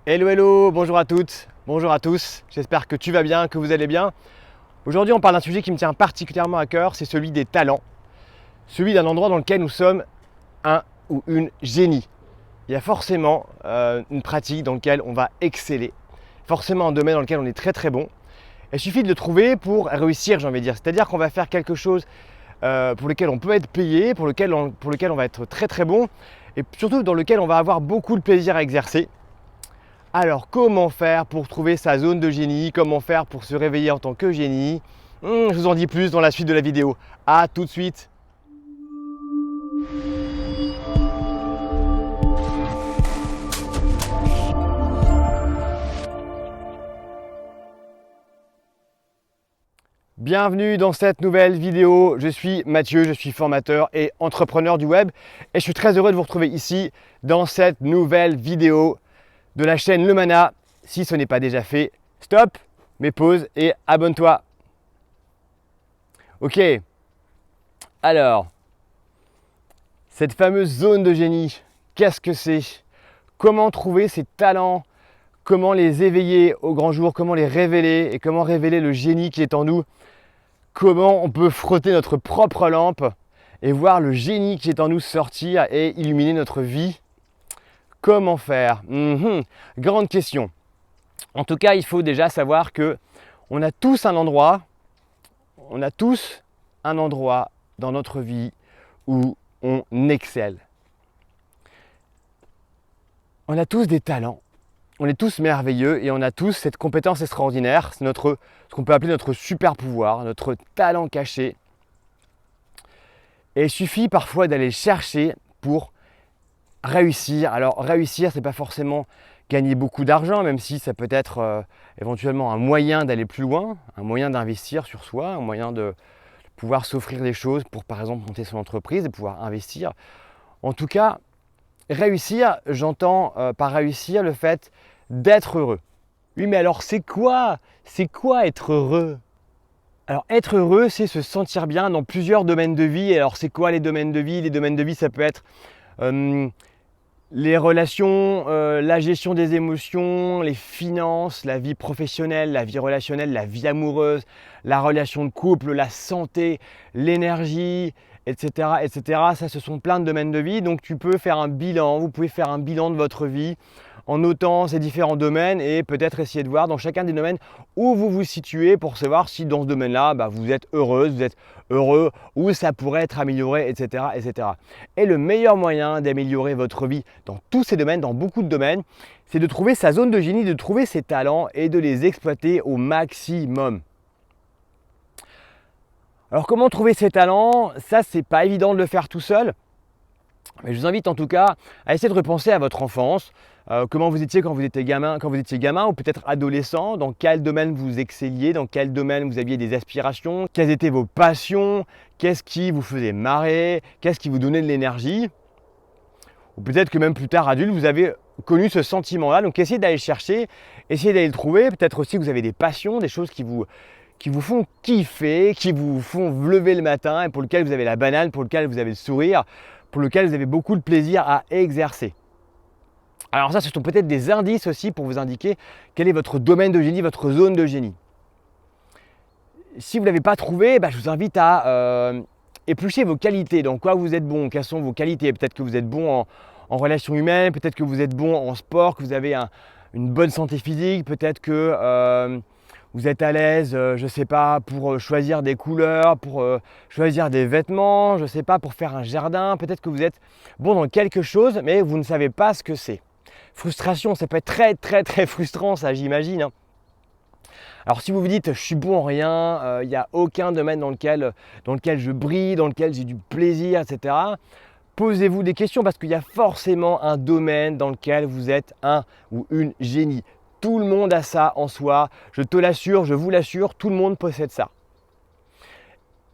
Hello, hello, bonjour à toutes, bonjour à tous, j'espère que tu vas bien, que vous allez bien. Aujourd'hui on parle d'un sujet qui me tient particulièrement à cœur, c'est celui des talents, celui d'un endroit dans lequel nous sommes un ou une génie. Il y a forcément une pratique dans laquelle on va exceller, forcément un domaine dans lequel on est très très bon. Il suffit de le trouver pour réussir, j'ai envie de dire, c'est-à-dire qu'on va faire quelque chose pour lequel on peut être payé, pour lequel on va être très très bon et surtout dans lequel on va avoir beaucoup de plaisir à exercer. Alors, comment faire pour trouver sa zone de génie? Comment faire pour se réveiller en tant que génie? Je vous en dis plus dans la suite de la vidéo. A tout de suite. Bienvenue dans cette nouvelle vidéo. Je suis Mathieu, je suis formateur et entrepreneur du web et je suis très heureux de vous retrouver ici dans cette nouvelle vidéo de la chaîne Le Mana. Si ce n'est pas déjà fait, stop, mets pause et abonne-toi. Ok, alors, cette fameuse zone de génie, qu'est-ce que c'est? Comment trouver ces talents? Comment les éveiller au grand jour? Comment les révéler? Et comment révéler le génie qui est en nous? Comment on peut frotter notre propre lampe et voir le génie qui est en nous sortir et illuminer notre vie? Comment faire? Grande question. En tout cas, il faut déjà savoir que on a tous un endroit dans notre vie où on excelle. On a tous des talents, on est tous merveilleux et on a tous cette compétence extraordinaire. C'est ce qu'on peut appeler notre super pouvoir, notre talent caché. Et il suffit parfois d'aller chercher pour réussir. Alors réussir, c'est pas forcément gagner beaucoup d'argent, même si ça peut être éventuellement un moyen d'aller plus loin, un moyen d'investir sur soi, un moyen de pouvoir s'offrir des choses pour par exemple monter son entreprise et pouvoir investir. En tout cas, réussir, j'entends par réussir le fait d'être heureux. Oui, mais alors c'est quoi être heureux? Alors être heureux, c'est se sentir bien dans plusieurs domaines de vie. Alors c'est quoi les domaines de vie? Les domaines de vie, ça peut être les relations, la gestion des émotions, les finances, la vie professionnelle, la vie relationnelle, la vie amoureuse, la relation de couple, la santé, l'énergie, etc., etc. Ça, ce sont plein de domaines de vie. Donc tu peux faire un bilan, vous pouvez faire un bilan de votre vie en notant ces différents domaines et peut-être essayer de voir dans chacun des domaines où vous vous situez pour savoir si dans ce domaine-là, vous êtes heureuse, vous êtes heureux, ou ça pourrait être amélioré, etc., etc. Et le meilleur moyen d'améliorer votre vie dans tous ces domaines, dans beaucoup de domaines, c'est de trouver sa zone de génie, de trouver ses talents et de les exploiter au maximum. Alors comment trouver ses talents? Ça, c'est pas évident de le faire tout seul. Mais je vous invite en tout cas à essayer de repenser à votre enfance, comment vous étiez quand vous étiez gamin ou peut-être adolescent, dans quel domaine vous excelliez, dans quel domaine vous aviez des aspirations, quelles étaient vos passions, qu'est-ce qui vous faisait marrer, qu'est-ce qui vous donnait de l'énergie. Ou peut-être que même plus tard adulte, vous avez connu ce sentiment-là. Donc essayez d'aller chercher, essayez d'aller le trouver. Peut-être aussi que vous avez des passions, des choses qui vous font kiffer, qui vous font lever le matin et pour lesquelles vous avez la banane, pour lesquelles vous avez le sourire, pour lequel vous avez beaucoup de plaisir à exercer. Alors ça, ce sont peut-être des indices aussi pour vous indiquer quel est votre domaine de génie, votre zone de génie. Si vous ne l'avez pas trouvé, je vous invite à éplucher vos qualités, dans quoi vous êtes bon, quelles sont vos qualités. Peut-être que vous êtes bon en relations humaines, peut-être que vous êtes bon en sport, que vous avez une bonne santé physique, peut-être que vous êtes à l'aise, je ne sais pas, pour choisir des couleurs, pour choisir des vêtements, je ne sais pas, pour faire un jardin. Peut-être que vous êtes bon dans quelque chose, mais vous ne savez pas ce que c'est. Frustration, ça peut être très très très frustrant, ça j'imagine. Alors si vous vous dites, je suis bon en rien, il n'y a aucun domaine dans lequel je brille, dans lequel j'ai du plaisir, etc. Posez-vous des questions parce qu'il y a forcément un domaine dans lequel vous êtes un ou une génie. Tout le monde a ça en soi, je te l'assure, je vous l'assure, tout le monde possède ça.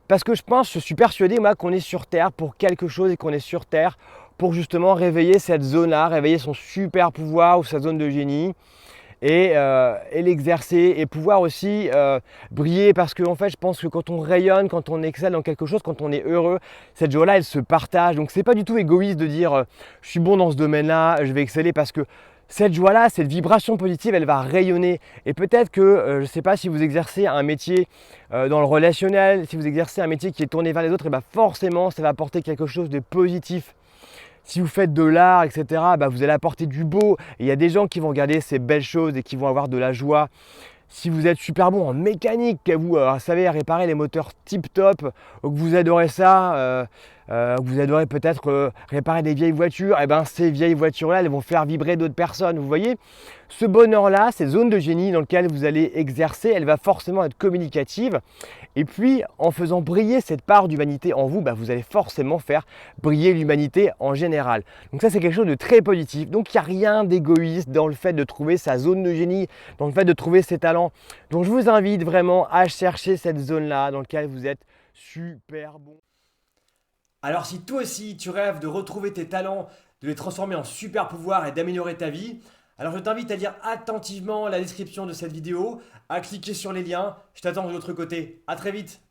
Parce que je suis persuadé moi qu'on est sur Terre pour quelque chose et qu'on est sur Terre pour justement réveiller cette zone-là, réveiller son super pouvoir ou sa zone de génie et l'exercer et pouvoir aussi briller parce que en fait je pense que quand on rayonne, quand on excelle dans quelque chose, quand on est heureux, cette joie-là elle se partage. Donc c'est pas du tout égoïste de dire je suis bon dans ce domaine-là, je vais exceller parce que Cette joie-là, cette vibration positive, elle va rayonner. Et peut-être que, je ne sais pas, si vous exercez un métier dans le relationnel, si vous exercez un métier qui est tourné vers les autres, et bien forcément, ça va apporter quelque chose de positif. Si vous faites de l'art, etc., vous allez apporter du beau. Et il y a des gens qui vont regarder ces belles choses et qui vont avoir de la joie. Si vous êtes super bon en mécanique, que vous savez réparer les moteurs tip-top, ou que vous adorez ça, que vous adorez peut-être réparer des vieilles voitures, et bien ces vieilles voitures-là, elles vont faire vibrer d'autres personnes. Vous voyez, ce bonheur-là, cette zone de génie dans laquelle vous allez exercer, elle va forcément être communicative. Et puis, en faisant briller cette part d'humanité en vous, vous allez forcément faire briller l'humanité en général. Donc ça, c'est quelque chose de très positif. Donc, il n'y a rien d'égoïste dans le fait de trouver sa zone de génie, dans le fait de trouver ses talents. Donc, je vous invite vraiment à chercher cette zone-là dans laquelle vous êtes super bon. Alors, si toi aussi, tu rêves de retrouver tes talents, de les transformer en super pouvoirs et d'améliorer ta vie, alors je t'invite à lire attentivement la description de cette vidéo, à cliquer sur les liens. Je t'attends de l'autre côté. À très vite.